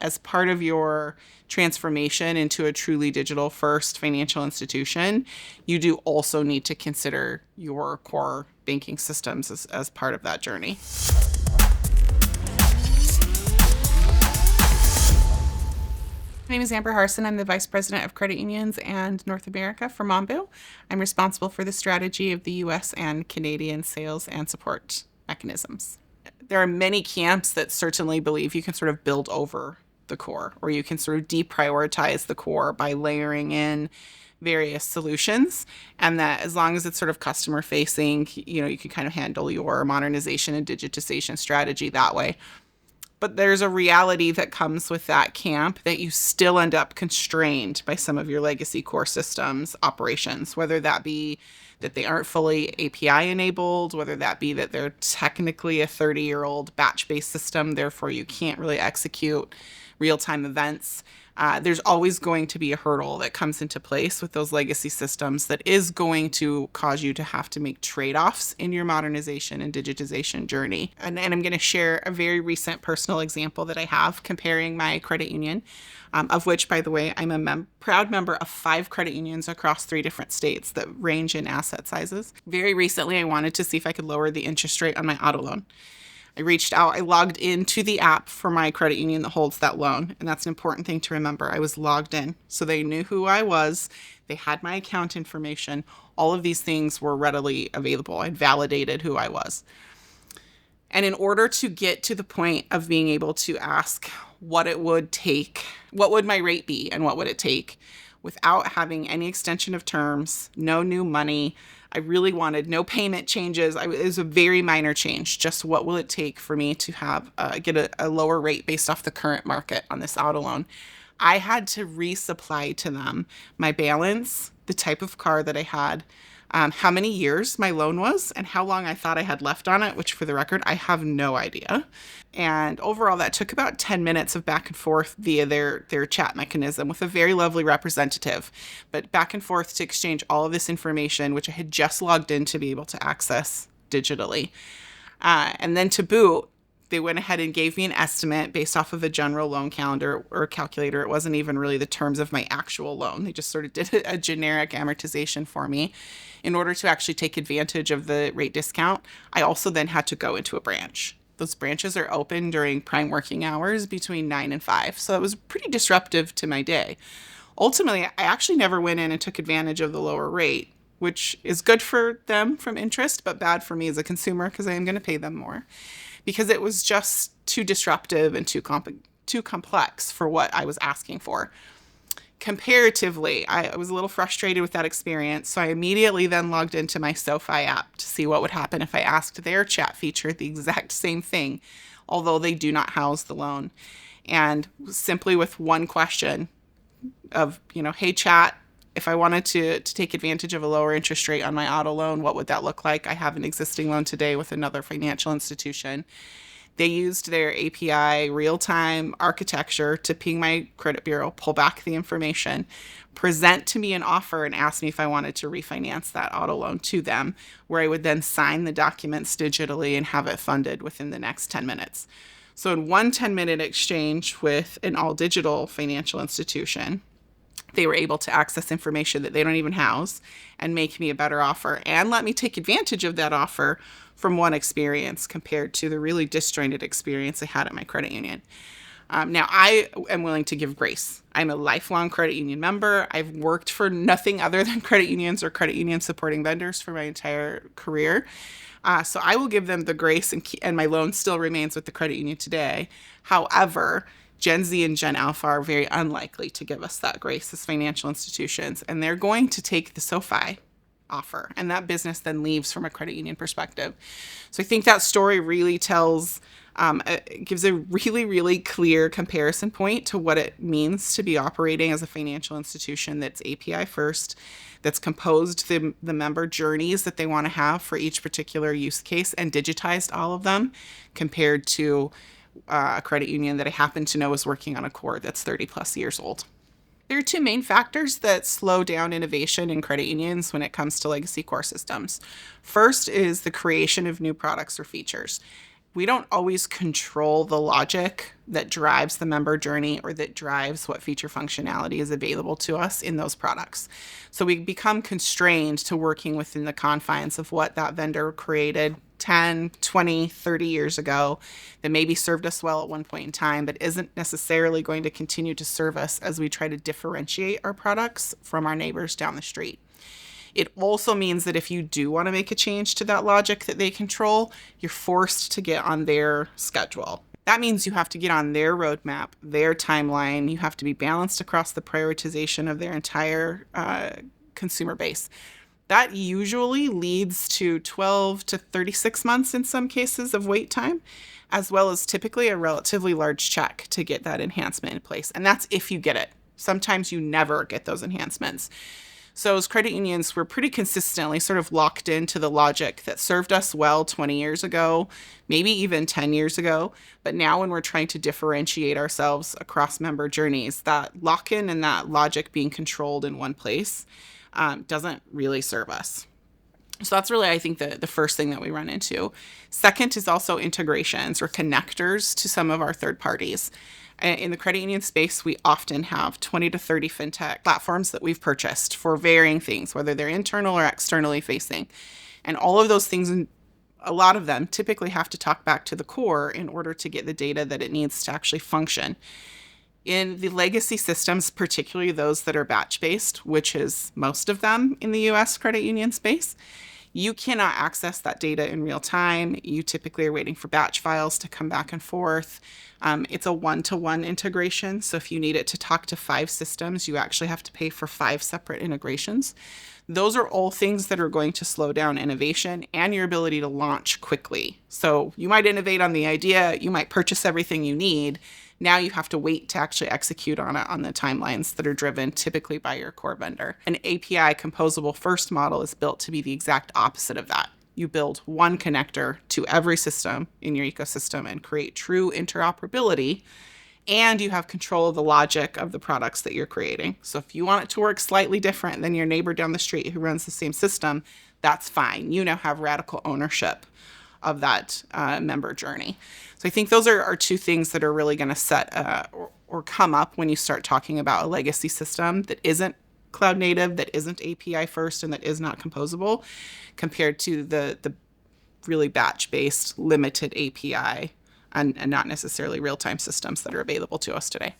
As part of your transformation into a truly digital first financial institution, you do also need to consider your core banking systems as part of that journey. My name is Amber Harsin. I'm the Vice President of Credit Unions and North America for Mambu. I'm responsible for the strategy of the US and Canadian sales and support mechanisms. There are many camps that certainly believe you can sort of build over the core, or you can sort of deprioritize the core by layering in various solutions, and that as long as it's sort of customer facing, you can kind of handle your modernization and digitization strategy that way. But there's a reality that comes with that camp that you still end up constrained by some of your legacy core systems operations, whether that be that they aren't fully API enabled, whether that be that they're technically a 30-year-old batch-based system, therefore you can't really execute real-time events. There's always going to be a hurdle that comes into place with those legacy systems that is going to cause you to have to make trade-offs in your modernization and digitization journey. And I'm going to share a very recent personal example that I have comparing my credit union, of which, by the way, I'm a proud member of 5 credit unions across 3 different states that range in asset sizes. Very recently, I wanted to see if I could lower the interest rate on my auto loan. I reached out, I logged into the app for my credit union that holds that loan. And that's an important thing to remember. I was logged in, so they knew who I was. They had my account information. All of these things were readily available. I'd validated who I was. And in order to get to the point of being able to ask what it would take, what would my rate be and what would it take, without having any extension of terms, no new money, I really wanted no payment changes. It was a very minor change. Just what will it take for me to have get a lower rate based off the current market on this auto loan? I had to resupply to them my balance, the type of car that I had, how many years my loan was, and how long I thought I had left on it, which for the record, I have no idea. And overall, that took about 10 minutes of back and forth via their chat mechanism with a very lovely representative, but back and forth to exchange all of this information, which I had just logged in to be able to access digitally. And then to boot, they went ahead and gave me an estimate based off of a general loan calendar or calculator. It wasn't even really the terms of my actual loan. They just sort of did a generic amortization for me. In order to actually take advantage of the rate discount, I also then had to go into a branch. Those branches are open during prime working hours between 9 and 5. So it was pretty disruptive to my day. Ultimately, I actually never went in and took advantage of the lower rate, which is good for them from interest, but bad for me as a consumer because I am going to pay them more, because it was just too disruptive and too complex for what I was asking for. Comparatively, I was a little frustrated with that experience, so I immediately then logged into my SoFi app to see what would happen if I asked their chat feature the exact same thing, although they do not house the loan. And simply with one question of, hey chat, if I wanted to take advantage of a lower interest rate on my auto loan, what would that look like? I have an existing loan today with another financial institution. They used their API real-time architecture to ping my credit bureau, pull back the information, present to me an offer, and ask me if I wanted to refinance that auto loan to them, where I would then sign the documents digitally and have it funded within the next 10 minutes. So in one 10-minute exchange with an all-digital financial institution, they were able to access information that they don't even house and make me a better offer and let me take advantage of that offer from one experience compared to the really disjointed experience I had at my credit union. Now, I am willing to give grace. I'm a lifelong credit union member. I've worked for nothing other than credit unions or credit union supporting vendors for my entire career. So I will give them the grace, and my loan still remains with the credit union today. However, Gen Z and Gen Alpha are very unlikely to give us that grace as financial institutions, and they're going to take the SoFi offer, and that business then leaves from a credit union perspective. So I think that story really gives a really, really clear comparison point to what it means to be operating as a financial institution that's API first, that's composed the member journeys that they want to have for each particular use case and digitized all of them, compared to a credit union that I happen to know is working on a core that's 30 plus years old. There are 2 main factors that slow down innovation in credit unions when it comes to legacy core systems. First is the creation of new products or features. We don't always control the logic that drives the member journey or that drives what feature functionality is available to us in those products. So we become constrained to working within the confines of what that vendor created 10, 20, 30 years ago that maybe served us well at one point in time, but isn't necessarily going to continue to serve us as we try to differentiate our products from our neighbors down the street. It also means that if you do want to make a change to that logic that they control, you're forced to get on their schedule. That means you have to get on their roadmap, their timeline. You have to be balanced across the prioritization of their entire consumer base. That usually leads to 12 to 36 months in some cases of wait time, as well as typically a relatively large check to get that enhancement in place. And that's if you get it. Sometimes you never get those enhancements. So as credit unions, we're pretty consistently sort of locked into the logic that served us well 20 years ago, maybe even 10 years ago. But now when we're trying to differentiate ourselves across member journeys, that lock-in and that logic being controlled in one place doesn't really serve us. So that's really, I think, the first thing that we run into. Second is also integrations or connectors to some of our third parties. In the credit union space, we often have 20 to 30 fintech platforms that we've purchased for varying things, whether they're internal or externally facing. And all of those things, a lot of them typically have to talk back to the core in order to get the data that it needs to actually function. In the legacy systems, particularly those that are batch-based, which is most of them in the US credit union space, you cannot access that data in real time. You typically are waiting for batch files to come back and forth. It's a one-to-one integration. So if you need it to talk to 5 systems, you actually have to pay for 5 separate integrations. Those are all things that are going to slow down innovation and your ability to launch quickly. So you might innovate on the idea, you might purchase everything you need. Now you have to wait to actually execute on it on the timelines that are driven typically by your core vendor. An API composable first model is built to be the exact opposite of that. You build one connector to every system in your ecosystem and create true interoperability, and you have control of the logic of the products that you're creating. So if you want it to work slightly different than your neighbor down the street who runs the same system, that's fine. You now have radical ownership of that member journey. So I think those are 2 things that are really going to set or come up when you start talking about a legacy system that isn't cloud native, that isn't API first, and that is not composable, compared to the really batch-based limited API and not necessarily real-time systems that are available to us today.